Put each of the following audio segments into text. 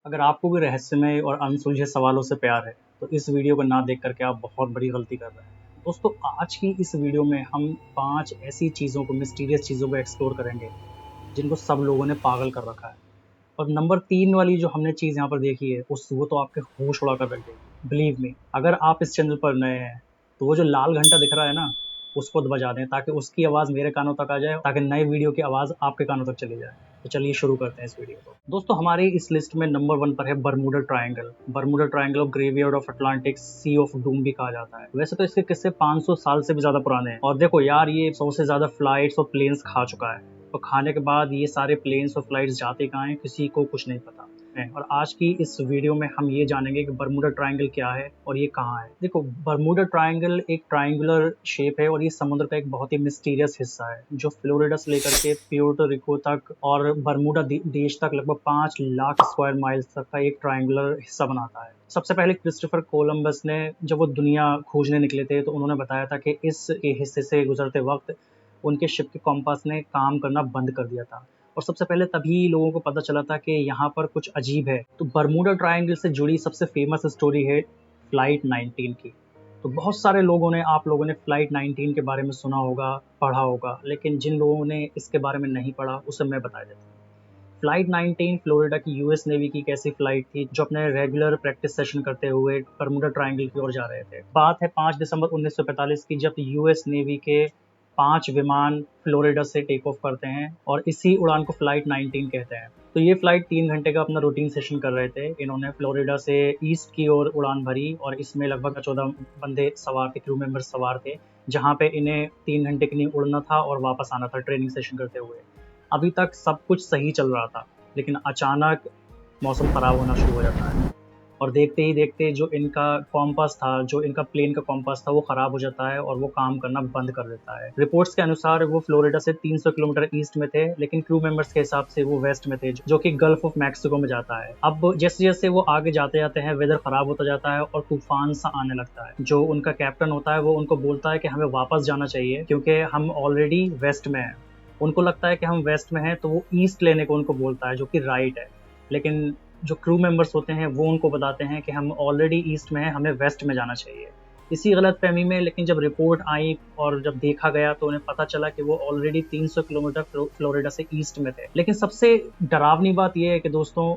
अगर आपको भी रहस्यमय और अनसुलझे सवालों से प्यार है तो इस वीडियो को ना देख करके आप बहुत बड़ी गलती कर रहे हैं। दोस्तों, आज की इस वीडियो में हम 5 ऐसी चीज़ों को, मिस्टीरियस चीज़ों को एक्सप्लोर करेंगे जिनको सब लोगों ने पागल कर रखा है। और नंबर 3 वाली जो हमने चीज़ यहाँ पर देखी है वो तो आपके होश उड़ा कर रख देगी। बिलीव मी, अगर आप इस चैनल पर नए हैं तो वो जो लाल घंटा दिख रहा है ना, उसको बजा दें ताकि उसकी आवाज़ मेरे कानों तक आ जाए, ताकि नए वीडियो की आवाज़ आपके कानों तक चली जाए। तो चलिए शुरू करते हैं इस वीडियो को। दोस्तों, हमारी इस लिस्ट में नंबर 1 पर है Bermuda triangle. Bermuda triangle of graveyard of Atlantic, sea of doom भी कहा जाता है। वैसे तो इसके किस्से 500 साल से भी ज़्यादा पुराने हैं। और देखो यार, ये 100 से ज़्यादा फ्लाइट्स और प्लेन्स खा चुका है। तो खाने के बाद ये सारे प्लेन्स और फ्लाइट्स जाते कहाँ हैं, किसी को कुछ नहीं पता है। और आज की इस वीडियो में हम ये जानेंगे कि बर्मुडा ट्रायंगल क्या है और ये कहाँ है। देखो, बर्मुडा ट्रायंगल एक ट्रायंगुलर शेप है और ये समुद्र का एक बहुत ही मिस्टीरियस हिस्सा है जो फ्लोरिडा से लेकर के प्यूर्टो रिको तक और बर्मुडा देश तक लगभग 5 लाख स्क्वायर माइल्स तक का एक ट्रायंगुलर हिस्सा बनाता है। सबसे पहले क्रिस्टोफर कोलंबस ने जब वो दुनिया खोजने निकले थे तो उन्होंने बताया था कि इस हिस्से से गुजरते वक्त उनके शिप के कॉम्पास ने काम करना बंद कर दिया था और सबसे पहले तभी लोगों को पता चला था कि यहाँ पर कुछ अजीब है। तो बर्मुडा ट्रायंगल से जुड़ी सबसे फेमस स्टोरी है फ्लाइट 19 की। तो बहुत सारे लोगों ने, आप लोगों ने फ्लाइट 19 के बारे में सुना होगा, पढ़ा होगा, लेकिन जिन लोगों ने इसके बारे में नहीं पढ़ा उसे मैं बता देता हूँ। फ्लाइट 19 फ्लोरिडा की यूएस नेवी की एक ऐसी फ्लाइट थी जो अपने रेगुलर प्रैक्टिस सेशन करते हुए बर्मुडा ट्रायंगल की ओर जा रहे थे। बात है 5 दिसंबर 1945 की, जब यूएस नेवी के 5 विमान फ्लोरिडा से टेक ऑफ करते हैं और इसी उड़ान को फ्लाइट 19 कहते हैं। तो ये फ्लाइट 3 घंटे का अपना रूटीन सेशन कर रहे थे। इन्होंने फ्लोरिडा से ईस्ट की ओर उड़ान भरी और इसमें लगभग 14 बंदे सवार थे, क्रू मेंबर्स सवार थे, जहाँ पे इन्हें 3 घंटे के लिए उड़ना था और वापस आना था ट्रेनिंग सेशन करते हुए। अभी तक सब कुछ सही चल रहा था, लेकिन अचानक मौसम ख़राब होना शुरू हो जाता है और देखते ही देखते जो इनका कॉम्पास था, जो इनका प्लेन का कॉम्पास था, वो ख़राब हो जाता है और वो काम करना बंद कर देता है। रिपोर्ट्स के अनुसार वो फ्लोरिडा से 300 किलोमीटर ईस्ट में थे, लेकिन क्रू मेंबर्स के हिसाब से वो वेस्ट में थे, जो कि गल्फ ऑफ मैक्सिको में जाता है। अब जैसे जैसे वो आगे जाते जाते हैं, वेदर ख़राब होता जाता है और तूफान सा आने लगता है। जो उनका कैप्टन होता है वो उनको बोलता है कि हमें वापस जाना चाहिए क्योंकि हम ऑलरेडी वेस्ट में हैं। उनको लगता है कि हम वेस्ट में हैं, तो वो ईस्ट लेने को उनको बोलता है, जो कि राइट है। लेकिन जो क्रू मेंबर्स होते हैं वो उनको बताते हैं कि हम ऑलरेडी ईस्ट में हैं, हमें वेस्ट में जाना चाहिए। इसी गलतफहमी में, लेकिन जब रिपोर्ट आई और जब देखा गया तो उन्हें पता चला कि वो ऑलरेडी 300 किलोमीटर फ्लोरिडा से ईस्ट में थे। लेकिन सबसे डरावनी बात यह है कि दोस्तों,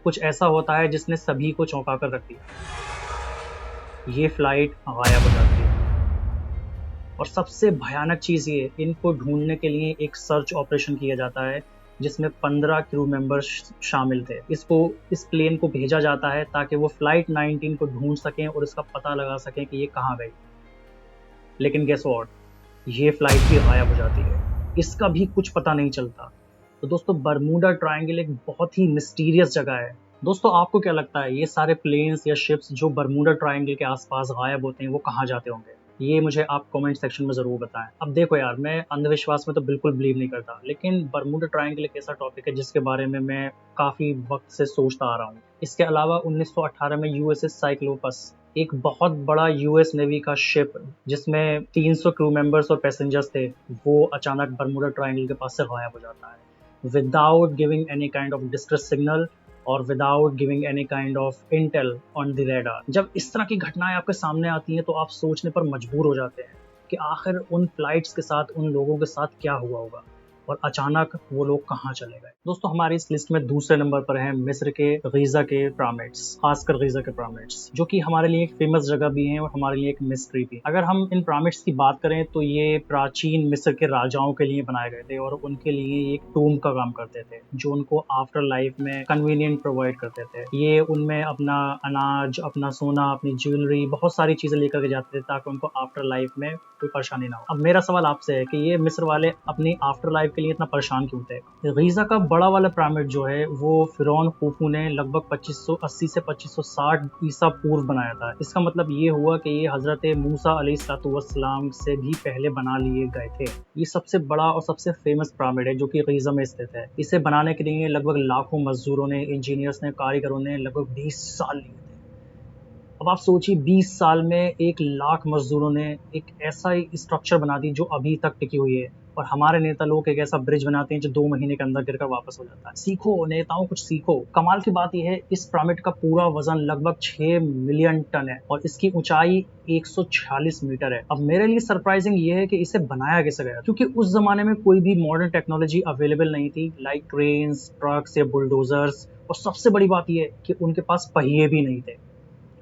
कुछ ऐसा होता है जिसने सभी को चौंका कर रख दिया। ये फ्लाइट गायब हो जाती है और सबसे भयानक चीज़ ये, इनको ढूंढने के लिए एक सर्च ऑपरेशन किया जाता है जिसमें 15 क्रू मेंबर्स शामिल थे। इस प्लेन को भेजा जाता है ताकि वो फ्लाइट 19 को ढूंढ सकें और इसका पता लगा सकें कि ये कहाँ गई। लेकिन गेस व्हाट, ये फ्लाइट भी गायब हो जाती है, इसका भी कुछ पता नहीं चलता। तो दोस्तों, बर्मुडा ट्रायंगल एक बहुत ही मिस्टीरियस जगह है। दोस्तों, आपको क्या लगता है, ये सारे प्लेन्स या शिप्स जो बर्मुडा ट्रायंगल के आसपास गायब होते हैं वो कहाँ जाते होंगे? ये मुझे आप कमेंट सेक्शन में ज़रूर बताएं। अब देखो यार, मैं अंधविश्वास में तो बिल्कुल बिलीव नहीं करता, लेकिन बर्मुडा ट्रायंगल एक ऐसा टॉपिक है जिसके बारे में मैं काफ़ी वक्त से सोचता आ रहा हूँ। इसके अलावा 1918 में यूएसएस साइक्लोपस, एक बहुत बड़ा यूएस नेवी का शिप जिसमें 300 क्रू मेंबर्स और पैसेंजर्स थे, वो अचानक बर्मुडा ट्रायंगल के पास से गायब हो जाता है without giving any kind of distress signal और without giving any kind of intel on the radar. जब इस तरह की घटनाएं आपके सामने आती हैं तो आप सोचने पर मजबूर हो जाते हैं कि आखिर उन फ्लाइट्स के साथ, उन लोगों के साथ क्या हुआ होगा और अचानक वो लोग कहाँ चले गए। दोस्तों, हमारी इस लिस्ट में दूसरे नंबर पर है मिस्र के गीज़ा के पिरामिड्स, खासकर गीज़ा के पिरामिड्स, जो कि हमारे लिए एक फेमस जगह भी है और हमारे लिए एक मिस्ट्री भी। अगर हम इन पिरामिड्स की बात करें तो ये प्राचीन मिस्र के राजाओं के लिए बनाए गए थे और उनके लिए एक टूम का काम करते थे, जो उनको आफ्टर लाइफ में कन्वीनियंट प्रोवाइड करते थे। ये उनमें अपना अनाज, अपना सोना, अपनी ज्वेलरी, बहुत सारी चीजें लेकर के जाते थे ताकि उनको आफ्टर लाइफ में कोई परेशानी ना हो। अब मेरा सवाल आपसे है कि ये मिस्र वाले अपनी आफ्टर लाइफ के लिए इतना परेशान क्यों थे? गीज़ा का बड़ा वाला पिरामिड जो है वो फिरौन खुफू ने लगभग 2580 से 2560 ईसा पूर्व बनाया था। इसका मतलब ये हुआ कि ये हजरत मूसा अलैहिस्सलाम से भी पहले बना लिए गए थे। ये सबसे बड़ा और सबसे फेमस पिरामिड है जो कि गीज़ा में स्थित है। इसे बनाने के लिए लगभग लाखों मजदूरों ने, इंजीनियर्स ने, कारीगरों ने लगभग 20 साल लिए थे। अब आप सोचिए, 20 साल में 1 लाख मजदूरों ने एक ऐसा स्ट्रक्चर बना दी जो अभी तक टिकी हुई है और हमारे नेता लोग एक ऐसा ब्रिज बनाते हैं जो 2 महीने के अंदर गिरकर वापस हो जाता है। सीखो नेताओं, कुछ सीखो। कमाल की बात यह है, इस पिरामिड का पूरा वजन लगभग 6 मिलियन टन है और इसकी ऊंचाई 146 मीटर है। अब मेरे लिए सरप्राइजिंग ये है कि इसे बनाया कैसे गया, क्योंकि उस जमाने में कोई भी मॉडर्न टेक्नोलॉजी अवेलेबल नहीं थी, लाइक क्रेन्स, ट्रक्स या बुलडोजर्स। और सबसे बड़ी बात यह है कि उनके पास पहिए भी नहीं थे।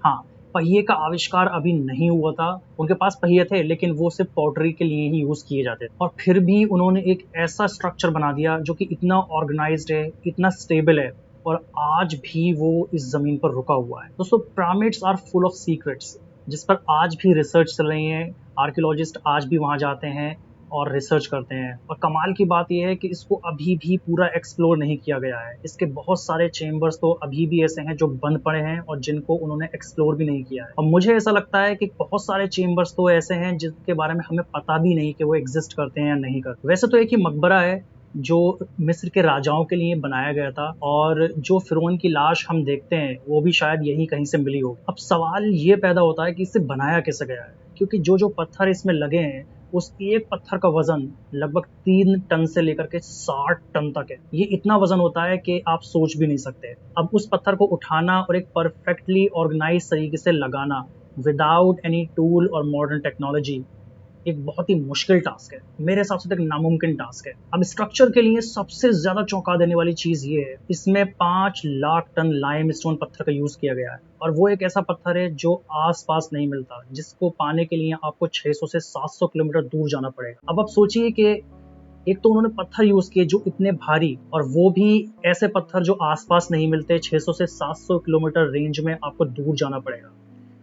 हाँ, पहिए का आविष्कार अभी नहीं हुआ था। उनके पास पहिए थे, लेकिन वो सिर्फ पॉटरी के लिए ही यूज किए जाते थे। और फिर भी उन्होंने एक ऐसा स्ट्रक्चर बना दिया जो कि इतना ऑर्गेनाइज्ड है, इतना स्टेबल है, और आज भी वो इस जमीन पर रुका हुआ है। दोस्तों, pyramids are full of secrets, जिस पर आज भी रिसर्च चल रही है। आर्कियोलॉजिस्ट आज भी वहां जाते हैं और रिसर्च करते हैं। और कमाल की बात यह है कि इसको अभी भी पूरा एक्सप्लोर नहीं किया गया है। इसके बहुत सारे चेम्बर्स तो अभी भी ऐसे हैं जो बंद पड़े हैं और जिनको उन्होंने एक्सप्लोर भी नहीं किया है। और मुझे ऐसा लगता है कि बहुत सारे चेम्बर्स तो ऐसे हैं जिनके बारे में हमें पता भी नहीं कि वो एग्जिस्ट करते हैं या नहीं करते। वैसे तो एक ही मकबरा है जो मिस्र के राजाओं के लिए बनाया गया था, और जो फिरौन की लाश हम देखते हैं वो भी शायद यही कहीं से मिली होगी। अब सवाल ये पैदा होता है कि इसे बनाया कैसे गया है, क्योंकि जो जो पत्थर इसमें लगे हैं, उस एक पत्थर का वजन लगभग 3 टन से लेकर के 60 टन तक है। ये इतना वजन होता है कि आप सोच भी नहीं सकते। अब उस पत्थर को उठाना और एक परफेक्टली ऑर्गेनाइज तरीके से लगाना विदाउट एनी टूल और मॉडर्न टेक्नोलॉजी एक बहुत ही मुश्किल टास्क है। मेरे हिसाब से तो एक नामुमकिन टास्क है। अब स्ट्रक्चर के लिए सबसे ज्यादा चौंका देने वाली चीज ये है, इसमें 5 लाख टन लाइमस्टोन पत्थर का यूज किया गया है, और वो एक ऐसा पत्थर है जो आसपास नहीं मिलता, जिसको पाने के लिए आपको 600 से 700 किलोमीटर दूर जाना पड़ेगा। अब आप सोचिए कि एक तो उन्होंने पत्थर यूज किए जो इतने भारी, और वो भी ऐसे पत्थर जो आसपास नहीं मिलते। 600 से 700 किलोमीटर रेंज में आपको दूर जाना पड़ेगा।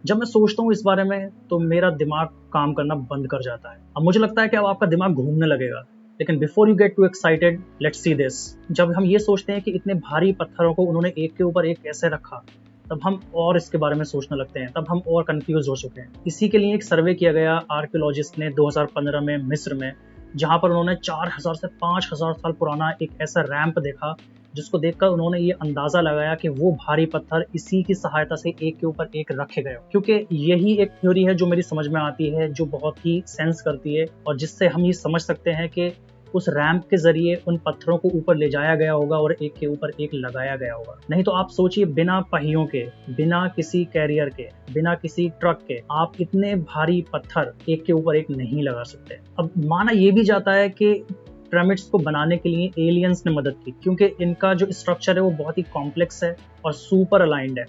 जब मैं सोचता हूँ इस बारे में तो मेरा दिमाग काम करना बंद कर जाता है। अब मुझे लगता है कि अब आपका दिमाग घूमने लगेगा, लेकिन before you get too excited, let's see this. जब हम ये सोचते हैं कि इतने भारी पत्थरों को उन्होंने एक के ऊपर एक कैसे रखा, तब हम और इसके बारे में सोचने लगते हैं, तब हम और कंफ्यूज हो चुके हैं। इसी के लिए एक सर्वे किया गया आर्कियोलॉजिस्ट ने 2015 में मिस्र में, जहां पर उन्होंने 4000 से 5000 साल पुराना एक ऐसा रैंप देखा, जिसको देखकर उन्होंने ये अंदाजा लगाया कि वो भारी पत्थर इसी की सहायता से एक के ऊपर एक रखे गए। क्योंकि यही एक थ्योरी है जो मेरी समझ में आती है, जो बहुत ही सेंस करती है, और जिससे हम ये समझ सकते हैं कि उस रैंप के जरिए उन पत्थरों को ऊपर ले जाया गया होगा और एक के ऊपर एक लगाया गया होगा। नहीं तो आप सोचिए, बिना पहियों के, बिना किसी कैरियर के, बिना किसी ट्रक के आप इतने भारी पत्थर एक के ऊपर एक नहीं लगा सकते। अब माना यह भी जाता है कि पिरामिड्स को बनाने के लिए एलियंस ने मदद की, क्योंकि इनका जो स्ट्रक्चर है वो बहुत ही कॉम्प्लेक्स है और सुपर अलाइंड है।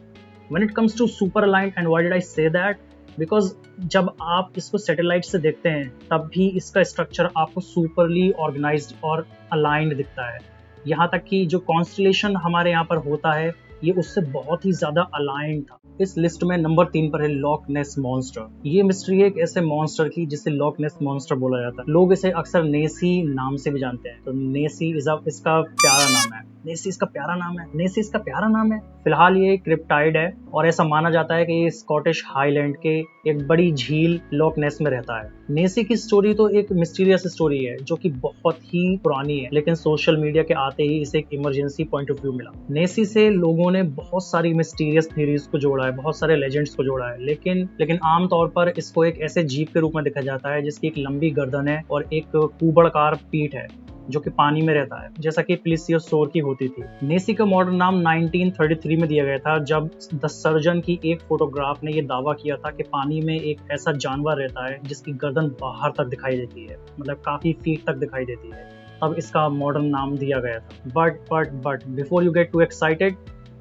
When it comes to super aligned, and why did I say that, because जब आप इसको सैटेलाइट से देखते हैं तब भी इसका स्ट्रक्चर आपको सुपरली ऑर्गेनाइज्ड और अलाइंड दिखता है। यहाँ तक कि जो कॉन्स्टलेशन हमारे यहाँ पर होता है, ये उससे बहुत ही ज्यादा अलाइंड था। इस लिस्ट में नंबर 3 पर है लॉक नेस मॉन्स्टर। ये मिस्ट्री है एक ऐसे मॉन्स्टर की जिसे लॉक नेस मॉन्स्टर बोला जाता है। लोग इसे अक्सर नेसी नाम से भी जानते हैं। तो नेसी इसका प्यारा नाम है। नेसी इसका प्यारा नाम है। नेसी इसका प्यारा नाम है। फिलहाल ये क्रिप्टाइड है और ऐसा माना जाता है कि ये स्कॉटिश हाईलैंड के एक बड़ी झील लॉक नेस में रहता है। नेसी की स्टोरी तो एक मिस्टीरियस स्टोरी है जो कि बहुत ही पुरानी है, लेकिन सोशल मीडिया के आते ही इसे एक इमरजेंसी पॉइंट ऑफ व्यू मिला। नेसी से लोगों ने बहुत सारी मिस्टीरियस थ्योरीज को जोड़ा है, बहुत सारे लेजेंड्स को जोड़ा है, लेकिन आमतौर पर इसको एक ऐसे जीव के रूप में देखा जाता है जिसकी एक लंबी गर्दन है और एक कुबड़कार पीठ है, जो कि पानी में रहता है, जैसा कि प्लीसियोसोर की होती थी। नेसी का मॉडर्न नाम 1933 में दिया गया था, जब द सर्जन की एक फोटोग्राफ ने यह दावा किया था कि पानी में एक ऐसा जानवर रहता है जिसकी गर्दन बाहर तक दिखाई देती है, मतलब काफी फीट तक दिखाई देती है। तब इसका मॉडर्न नाम दिया गया था। But before you get too excited,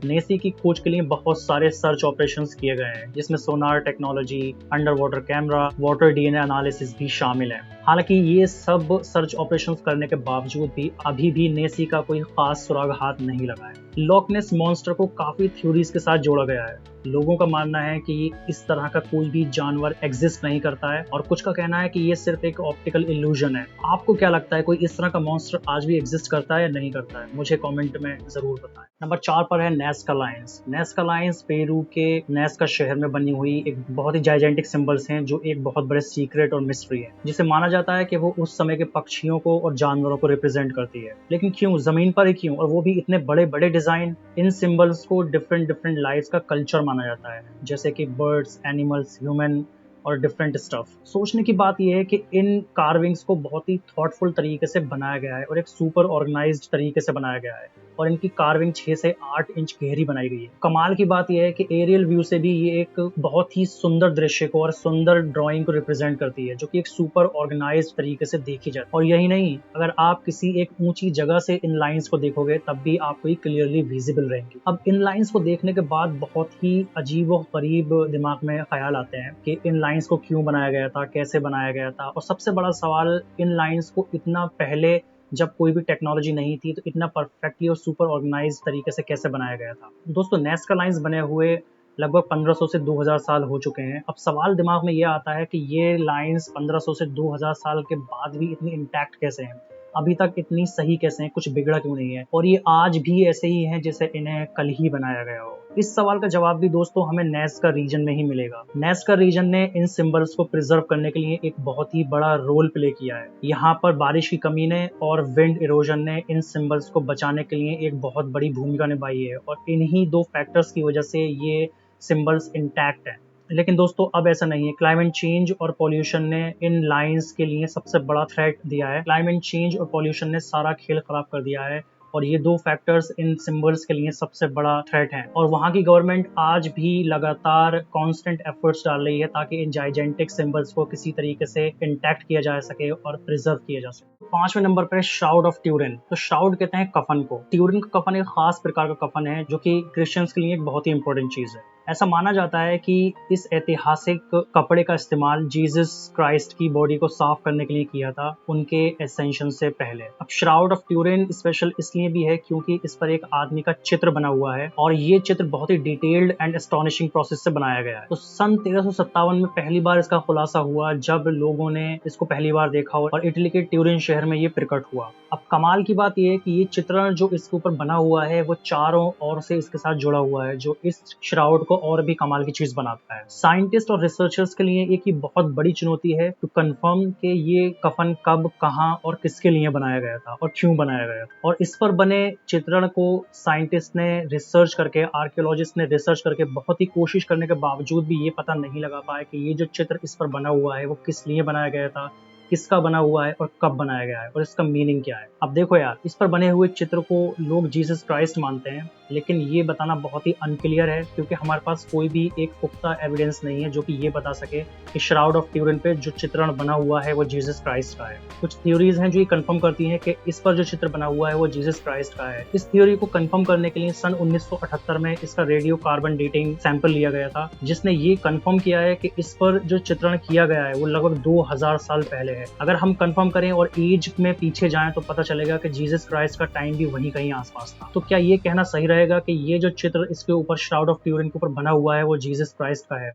Nessie की खोज के लिए बहुत सारे सर्च ऑपरेशंस किए गए हैं, जिसमें sonar technology, under water camera, water DNA analysis भी शामिल है। हालांकि ये सब सर्च ऑपरेशंस करने के बावजूद भी अभी भी नेसी का कोई खास सुराग हाथ नहीं लगा है। लॉक नेस मॉन्स्टर को काफी थ्योरीज के साथ जोड़ा गया है। लोगों का मानना है कि इस तरह का कोई भी जानवर एग्जिस्ट नहीं करता है, और कुछ का कहना है कि ये सिर्फ एक ऑप्टिकल इल्यूजन है। आपको क्या लगता है, कोई इस तरह का मॉन्स्टर आज भी एग्जिस्ट करता है या नहीं करता है? मुझे कमेंट में जरूर बताएं। नंबर 4 पर है Nazca Lions. Nazca Lions Peru के नाज़का शहर में बनी हुई एक बहुत ही जाइजेंटिक सिंबल्स हैं, जो एक बहुत बड़े सीक्रेट और मिस्ट्री है, जिसे माना जाता है कि वो उस समय के पक्षियों को और जानवरों को रिप्रेजेंट करती है। लेकिन क्यों, जमीन पर ही क्यों, और वो भी इतने बड़े बड़े डिजाइन? इन सिंबल्स को डिफरेंट लाइफ का कल्चर माना जाता है, जैसे कि बर्ड्स, एनिमल्स, ह्यूमन, और डिफरेंट स्टफ। सोचने की बात यह है कि इन कार्विंग्स को बहुत ही थॉटफुल तरीके से बनाया गया है और एक सुपर ऑर्गेनाइज्ड तरीके से बनाया गया है और इनकी कार्विंग 6 से 8 इंच गहरी बनाई गई है। कमाल की बात यह है कि एरियल व्यू से भी ये एक बहुत ही सुंदर दृश्य को और सुंदर ड्राइंग को रिप्रेजेंट करती है, जो कि एक सुपर ऑर्गेनाइज्ड तरीके से देखी जाती है। और यही नहीं, अगर आप किसी एक ऊंची जगह से इन लाइंस को देखोगे तब भी आपको ये क्लियरली विजिबल रहेंगी। अब इन लाइंस को देखने के बाद बहुत ही अजीब और गरीब दिमाग में ख्याल आते हैं कि इन लाइंस को क्यों बनाया गया था, कैसे बनाया गया था, और सबसे बड़ा सवाल, इन लाइंस को इतना पहले जब कोई भी टेक्नोलॉजी नहीं थी तो इतना परफेक्टली और सुपर ऑर्गेनाइज तरीके से कैसे बनाया गया था। दोस्तों, नेज़का लाइंस बने हुए लगभग 1500 से 2000 साल हो चुके हैं। अब सवाल दिमाग में ये आता है कि ये लाइंस 1500 से 2000 साल के बाद भी इतनी इंटैक्ट कैसे हैं, अभी तक इतनी सही कैसे हैं, कुछ बिगड़ा क्यों नहीं है, और ये आज भी ऐसे ही हैं जैसे इन्हें कल ही बनाया गया हो। इस सवाल का जवाब भी दोस्तों हमें नेज़का रीजन में ही मिलेगा। नेज़का रीजन ने इन सिंबल्स को प्रिजर्व करने के लिए एक बहुत ही बड़ा रोल प्ले किया है। यहाँ पर बारिश की कमी ने और विंड इरोजन ने इन सिंबल्स को बचाने के लिए एक बहुत बड़ी भूमिका निभाई है, और इन्हीं दो फैक्टर्स की वजह से ये सिंबल्स इंटैक्ट हैं। लेकिन दोस्तों अब ऐसा नहीं है। क्लाइमेट चेंज और पॉल्यूशन ने इन लाइंस के लिए सबसे बड़ा थ्रेट दिया है। क्लाइमेट चेंज और पॉल्यूशन ने सारा खेल खराब कर दिया है, और ये दो फैक्टर्स इन सिंबल्स के लिए सबसे बड़ा थ्रेट हैं। और वहाँ की गवर्नमेंट आज भी लगातार कांस्टेंट एफर्ट्स डाल रही है ताकि इन जाइजेंटिक सिंबल्स को किसी तरीके से इंटैक्ट किया जा सके और प्रिजर्व किया जा सके। 5वें नंबर पर श्राउड ऑफ ट्यूरिन। तो श्राउड कहते हैं कफन को। ट्यूरिन का कफन एक खास प्रकार का कफन है जो कि क्रिश्चियंस के लिए एक बहुत ही इंपॉर्टेंट चीज है। ऐसा माना जाता है कि इस ऐतिहासिक कपड़े का इस्तेमाल जीसस क्राइस्ट की बॉडी को साफ करने के लिए किया था उनके एसेंशन से पहले। अब श्राउड ऑफ ट्यूरिन स्पेशल इसलिए भी है क्योंकि इस पर एक आदमी का चित्र बना हुआ है, और ये चित्र बहुत ही डिटेल्ड एंड एस्टोनिशिंग प्रोसेस से बनाया गया है। तो सन 1357 में पहली बार इसका खुलासा हुआ जब लोगों ने इसको पहली बार देखा और इटली के ट्यूरिन शहर में ये प्रकट हुआ। अब कमाल की बात यह है कि ये चित्रण जो इसके ऊपर बना हुआ है वो चारों ओर से इसके साथ जुड़ा हुआ है, जो इस श्राउड को और भी कमाल की चीज बनाता है। साइंटिस्ट और रिसर्चर्स के लिए एक ही बहुत बड़ी चुनौती है टू कंफर्म कि ये कफन कब, कहां और किसके लिए बनाया गया था और क्यों बनाया गया था। और इस पर बने चित्रण को साइंटिस्ट ने रिसर्च करके, आर्कियोलॉजिस्ट ने रिसर्च करके बहुत ही कोशिश करने के बावजूद भी ये पता नहीं लगा पाया कि ये जो चित्र इस पर बना हुआ है वो किस लिए बनाया गया था, किसका बना हुआ है और कब बनाया गया है और इसका मीनिंग क्या है। अब देखो यार, इस पर बने हुए चित्र को लोग जीसस क्राइस्ट मानते हैं, लेकिन ये बताना बहुत ही अनक्लियर है क्योंकि हमारे पास कोई भी एक पुख्ता एविडेंस नहीं है जो कि ये बता सके कि श्राउड ऑफ ट्यूरिन पे जो चित्रण बना हुआ है वो जीसस क्राइस्ट का है। कुछ थ्योरीज हैं जो ये कंफर्म करती हैं कि इस पर जो चित्र बना हुआ है वो जीसस क्राइस्ट का है। इस थ्योरी को कंफर्म करने के लिए सन 1978 में इसका रेडियो कार्बन डेटिंग सैंपल लिया गया था, जिसने ये कंफर्म किया है कि इस पर जो चित्रण किया गया है वो लगभग 2000 साल पहले है। अगर हम कंफर्म करें और एज में पीछे जाएं तो पता चलेगा कि जीसस क्राइस्ट का टाइम भी वहीं कहीं आसपास था। तो क्या ये कहना सही रहेगा कि ये जो चित्र इसके ऊपर श्राउड ऑफ ट्यूरिन के ऊपर बना हुआ है वो जीसस क्राइस्ट का है?